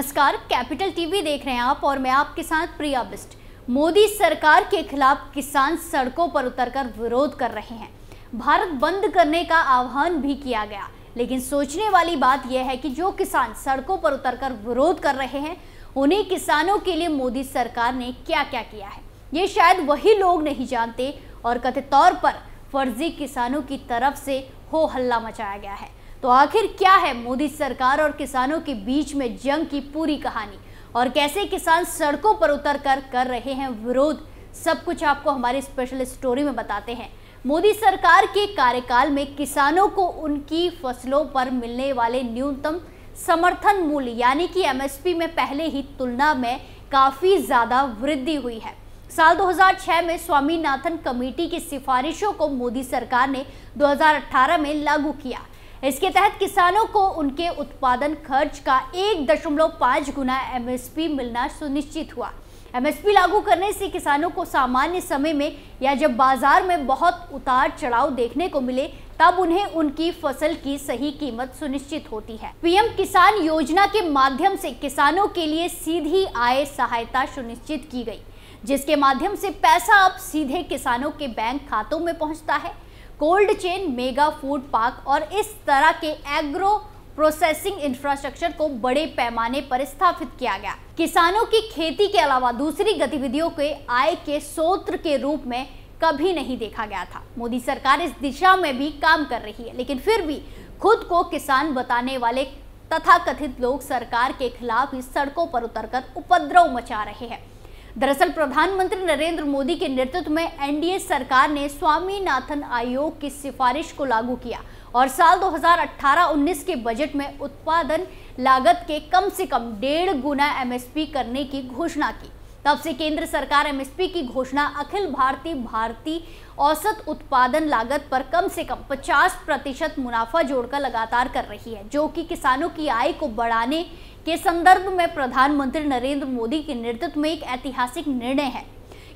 नमस्कार, capital TV देख रहे हैं आप और मैं आपके साथ प्रिया बिस्ट। मोदी सरकार के खिलाफ किसान सड़कों पर उतरकर विरोध कर रहे हैं। भारत बंद करने का आह्वान भी किया गया, लेकिन सोचने वाली बात यह है कि जो किसान सड़कों पर उतरकर विरोध कर रहे हैं, उन्हीं किसानों के लिए मोदी सरकार ने क्या क्या किया है, ये शायद वही लोग नहीं जानते और कथित तौर पर फर्जी किसानों की तरफ से हो हल्ला मचाया गया है। तो आखिर क्या है मोदी सरकार और किसानों के बीच में जंग की पूरी कहानी और कैसे किसान सड़कों पर उतरकर कर रहे हैं विरोध, सब कुछ आपको हमारी स्पेशल स्टोरी में बताते हैं। मोदी सरकार के कार्यकाल में किसानों को उनकी फसलों पर मिलने वाले न्यूनतम समर्थन मूल्य यानी कि एमएसपी में पहले ही तुलना में काफी ज्यादा वृद्धि हुई है। साल 2006 में स्वामीनाथन कमेटी की सिफारिशों को मोदी सरकार ने 2018 में लागू किया। इसके तहत किसानों को उनके उत्पादन खर्च का 1.5 गुना एमएसपी मिलना सुनिश्चित हुआ। एमएसपी लागू करने से किसानों को सामान्य समय में या जब बाजार में बहुत उतार चढ़ाव देखने को मिले, तब उन्हें उनकी फसल की सही कीमत सुनिश्चित होती है। पीएम किसान योजना के माध्यम से किसानों के लिए सीधी आय सहायता सुनिश्चित की गई, जिसके माध्यम से पैसा अब सीधे किसानों के बैंक खातों में पहुंचता है। Cold chain, mega food park और इस तरह के एग्रो प्रोसेसिंग इंफ्रास्ट्रक्चर को बड़े पैमाने पर स्थापित किया गया। किसानों की खेती के अलावा दूसरी गतिविधियों के आय के स्रोत के रूप में कभी नहीं देखा गया था। मोदी सरकार इस दिशा में भी काम कर रही है, लेकिन फिर भी खुद को किसान बताने वाले तथाकथित लोग सरकार के खिलाफ ही सड़कों पर उतरकर उपद्रव मचा रहे हैं। दरअसल प्रधानमंत्री नरेंद्र मोदी के नेतृत्व में एनडीए सरकार ने स्वामीनाथन आयोग की सिफारिश को लागू किया और साल 2018-19 के बजट में उत्पादन लागत के कम से कम 1.5 गुना एमएसपी करने की घोषणा की। तब से केंद्र सरकार एमएसपी की घोषणा अखिल भारतीय औसत उत्पादन लागत पर कम से कम 50% मुनाफा जोड़कर लगातार कर रही है, जो कि किसानों की आय को बढ़ाने के संदर्भ में प्रधानमंत्री नरेंद्र मोदी के नेतृत्व में एक ऐतिहासिक निर्णय है।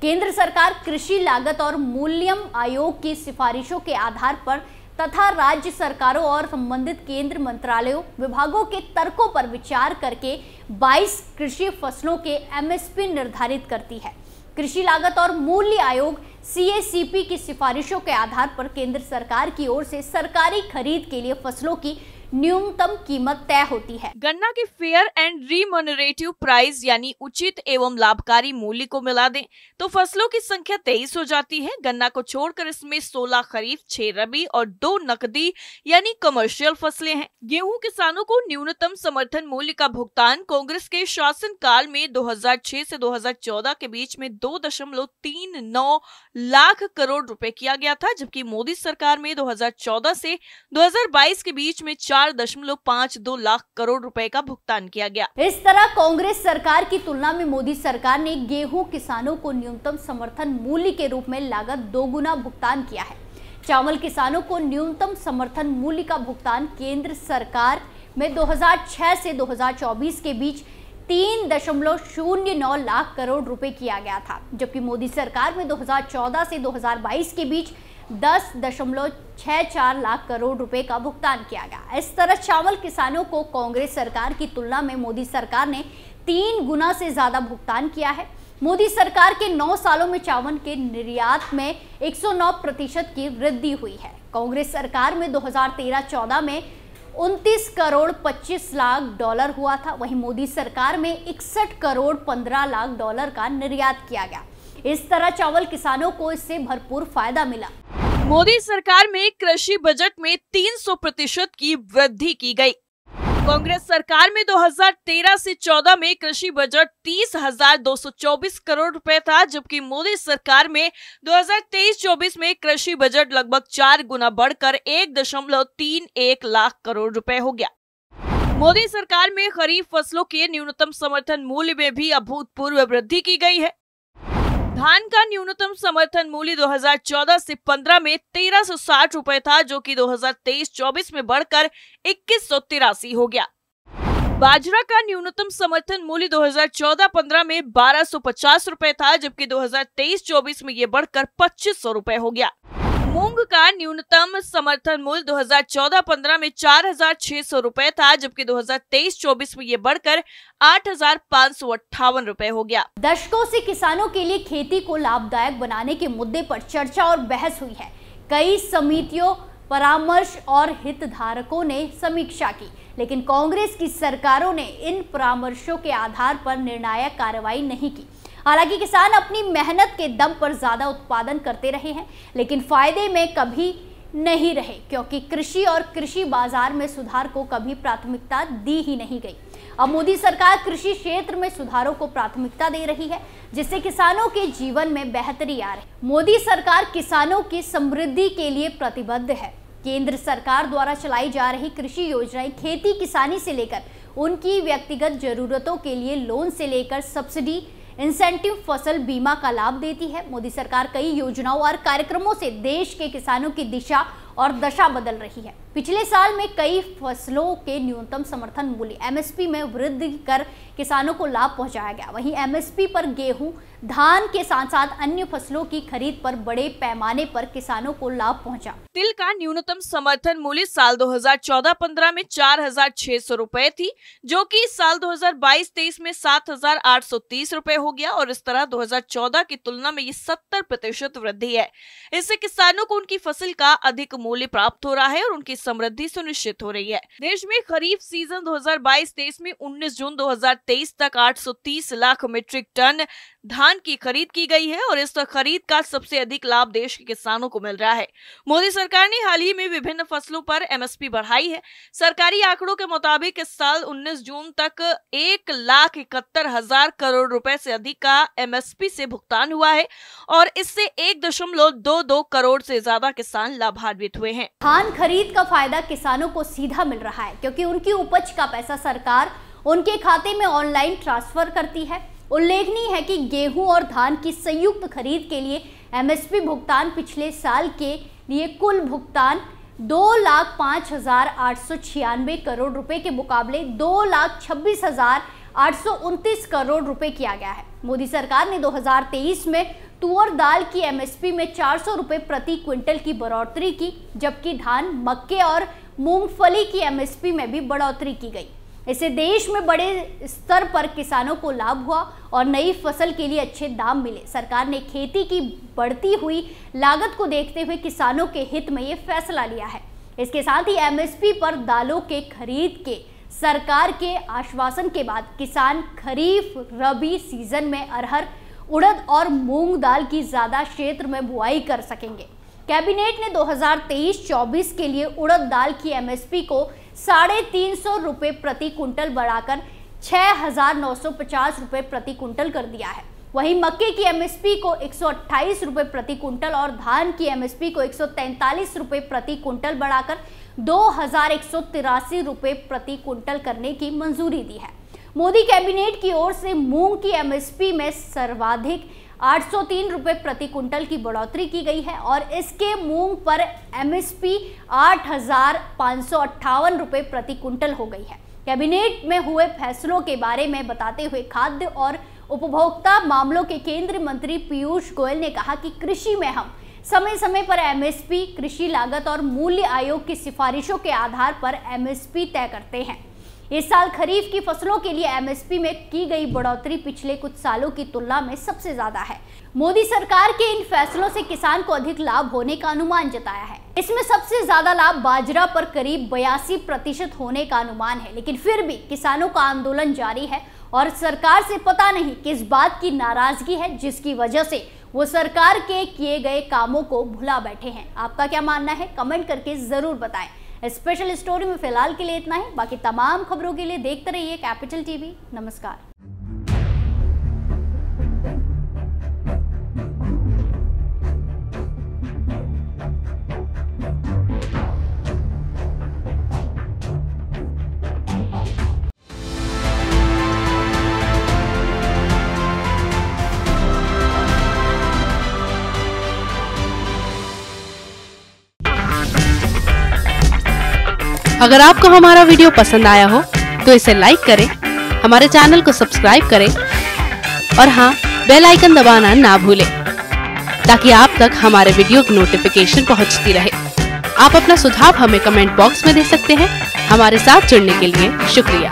केंद्र सरकार कृषि लागत और मूल्यम आयोग की सिफारिशों के आधार पर तथा राज्य सरकारों और संबंधित केंद्र मंत्रालयों विभागों के तर्कों पर विचार करके 22 कृषि फसलों के एमएसपी निर्धारित करती है। कृषि लागत और मूल्य आयोग सीएसीपी की सिफारिशों के आधार पर केंद्र सरकार की ओर से सरकारी खरीद के लिए फसलों की न्यूनतम कीमत तय होती है। गन्ना के फेयर एंड रिमोनरेटिव प्राइस यानी उचित एवं लाभकारी मूल्य को मिला दें तो फसलों की संख्या 23 हो जाती है। गन्ना को छोड़कर इसमें 16 खरीफ, 6 रबी और 2 नकदी यानी कमर्शियल फसलें हैं। गेहूं किसानों को न्यूनतम समर्थन मूल्य का भुगतान कांग्रेस के शासन काल में 2006 से 2014 के बीच में 2.39 लाख करोड़ रुपए किया गया था, जबकि मोदी सरकार में 2014 से 2022 के बीच में 4.52 लाख करोड़ रुपए का भुगतान किया गया। इस तरह कांग्रेस सरकार की तुलना में मोदी सरकार ने गेहूं किसानों को न्यूनतम समर्थन मूल्य के रूप में लागत 2 गुना भुगतान किया है। चावल किसानों को न्यूनतम समर्थन मूल्य का भुगतान केंद्र सरकार में 2006 से 2024 के बीच 3.09 लाख करोड़ रुपए किया गया था, जबकि मोदी सरकार में 2014 से 2022 के बीच 10.64 लाख करोड़ रुपए का भुगतान किया गया। इस तरह चावल किसानों को कांग्रेस सरकार की तुलना में मोदी सरकार ने 3 गुना से ज्यादा भुगतान किया है। मोदी सरकार के 9 सालों में चावल के निर्यात में 109% की वृद्धि हुई है। कांग्रेस सरकार में 2013-14 में 29 करोड़ 25 लाख डॉलर हुआ था, वहीं मोदी सरकार में 61 करोड़ 15 लाख डॉलर का निर्यात किया गया। इस तरह चावल किसानों को इससे भरपूर फायदा मिला। मोदी सरकार में कृषि बजट में 300% की वृद्धि की गई। कांग्रेस सरकार में 2013 से 14 में कृषि बजट 30,224 करोड़ रुपए था, जबकि मोदी सरकार में 2023-24 में कृषि बजट लगभग 4 गुना बढ़कर 1.31 लाख करोड़ रुपए हो गया। मोदी सरकार में खरीफ फसलों के न्यूनतम समर्थन मूल्य में भी अभूतपूर्व वृद्धि की गई है। धान का न्यूनतम समर्थन मूल्य 2014 से 15 में 1360 रुपए था, जो कि 2023-24 में बढ़कर 2183 हो गया। बाजरा का न्यूनतम समर्थन मूल्य 2014-15 में 1250 रुपए था, जबकि 2023-24 में ये बढ़कर 2500 रुपए हो गया। मूंग का न्यूनतम समर्थन मूल्य 2014-15 में 4,600 रुपए था, जबकि 2023-24 में ये बढ़कर 8,558 रुपए हो गया। दशकों से किसानों के लिए खेती को लाभदायक बनाने के मुद्दे पर चर्चा और बहस हुई है। कई समितियों, परामर्श और हितधारकों ने समीक्षा की, लेकिन कांग्रेस की सरकारों ने इन परामर्शों के आधार पर निर्णायक कार्रवाई नहीं की। हालांकि किसान अपनी मेहनत के दम पर ज्यादा उत्पादन करते रहे हैं, लेकिन फायदे में कभी नहीं रहे, क्योंकि कृषि और कृषि बाजार में सुधार को कभी प्राथमिकता दी ही नहीं गई। अब मोदी सरकार कृषि क्षेत्र में सुधारों को प्राथमिकता दे रही है, जिससे किसानों के जीवन में बेहतरी आ रही है। मोदी सरकार किसानों की समृद्धि के लिए प्रतिबद्ध है। केंद्र सरकार द्वारा चलाई जा रही कृषि योजनाएं खेती किसानी से लेकर उनकी व्यक्तिगत जरूरतों के लिए लोन से लेकर सब्सिडी, इंसेंटिव, फसल बीमा का लाभ देती है। मोदी सरकार कई योजनाओं और कार्यक्रमों से देश के किसानों की दिशा और दशा बदल रही है। पिछले साल में कई फसलों के न्यूनतम समर्थन मूल्य एमएसपी में वृद्धि कर किसानों को लाभ पहुंचाया गया। वहीं एमएसपी पर गेहूं, धान के साथ साथ अन्य फसलों की खरीद पर बड़े पैमाने पर किसानों को लाभ पहुंचा। तिल का न्यूनतम समर्थन मूल्य साल 2014-15 में 4,600 रुपए थी, जो कि साल 2022-23 में 7,830 रुपए हो गया और इस तरह 2014 की तुलना में ये 70% वृद्धि है। इससे किसानों को उनकी फसल का अधिक मूल्य प्राप्त हो रहा है और उनकी समृद्धि सुनिश्चित हो रही है। देश में खरीफ सीजन 2022-23 में 19 जून 2023 तक 830 लाख मीट्रिक टन धान की खरीद की गई है और इस खरीद का सबसे अधिक लाभ देश के किसानों को मिल रहा है। मोदी सरकार ने हाल ही में विभिन्न फसलों पर एमएसपी बढ़ाई है। सरकारी आंकड़ों के मुताबिक इस साल 19 जून तक 1,71,000 करोड़ रुपए से अधिक का एमएसपी से भुगतान हुआ है और इससे 1.22 करोड़ से ज्यादा किसान लाभान्वित हुए हैं। धान खरीद का फायदा किसानों को सीधा मिल रहा है, क्योंकि उनकी उपज का पैसा सरकार उनके खाते में ऑनलाइन ट्रांसफर करती है। उल्लेखनीय है कि गेहूं और धान की संयुक्त खरीद के लिए एमएसपी भुगतान पिछले साल के लिए कुल भुगतान 2,05,896 करोड़ रुपए के मुकाबले 2,26,829 करोड़ रुपए किया गया है। मोदी सरकार ने 2023 में तुअर दाल की एमएसपी में 400 रुपए प्रति क्विंटल की बढ़ोतरी की, जबकि धान, मक्के और मूंगफली की एमएसपी में भी बढ़ोतरी की गई। इससे देश में बड़े स्तर पर किसानों को लाभ हुआ और नई फसल के लिए अच्छे दाम मिले। सरकार ने खेती की बढ़ती हुई लागत को देखते हुए किसानों के हित में ये फैसला लिया है। इसके साथ ही एमएसपी पर दालों के खरीद के सरकार के आश्वासन के बाद किसान खरीफ रबी सीजन में अरहर, उड़द और मूंग दाल की ज्यादा क्षेत्र में बुआई कर सकेंगे। कैबिनेट ने 2023-24 के लिए उड़द दाल की एमएसपी को 350 रुपए प्रति कुंटल बढ़ाकर 6,950 रुपए प्रति कुंटल कर दिया है। वहीं मक्के की एमएसपी को 128 रुपए प्रति कुंटल और धान की एमएसपी को 143 रुपए प्रति कुंटल बढ़ाकर 2,183 रुपए प्रति कुंटल करने की मंजूरी दी है। मोदी कैबिनेट की ओर से मूंग की एमएसपी में सर्वाधिक 803 रुपए प्रति कुंटल की बढ़ोतरी की गई है और इसके मूंग पर एमएसपी 8,558 रुपए प्रति कुंटल हो गई है। कैबिनेट में हुए फैसलों के बारे में बताते हुए खाद्य और उपभोक्ता मामलों के केंद्रीय मंत्री पीयूष गोयल ने कहा कि कृषि में हम समय समय पर एमएसपी, कृषि लागत और मूल्य आयोग की सिफारिशों के आधार पर एमएसपी तय करते हैं। इस साल खरीफ की फसलों के लिए एमएसपी में की गई बढ़ोतरी पिछले कुछ सालों की तुलना में सबसे ज्यादा है। मोदी सरकार के इन फैसलों से किसान को अधिक लाभ होने का अनुमान जताया है। इसमें सबसे ज्यादा लाभ बाजरा पर करीब 82% होने का अनुमान है, लेकिन फिर भी किसानों का आंदोलन जारी है और सरकार से पता नहीं किस बात की नाराजगी है, जिसकी वजह से वो सरकार के किए गए कामों को भुला बैठे हैं। आपका क्या मानना है, कमेंट करके जरूर बताएं। स्पेशल स्टोरी में फिलहाल के लिए इतना ही। बाकी तमाम खबरों के लिए देखते रहिए कैपिटल टीवी। नमस्कार। अगर आपको हमारा वीडियो पसंद आया हो तो इसे लाइक करें, हमारे चैनल को सब्सक्राइब करें और हाँ, बेल आइकन दबाना ना भूलें। ताकि आप तक हमारे वीडियो की नोटिफिकेशन पहुंचती रहे। आप अपना सुझाव हमें कमेंट बॉक्स में दे सकते हैं। हमारे साथ जुड़ने के लिए शुक्रिया।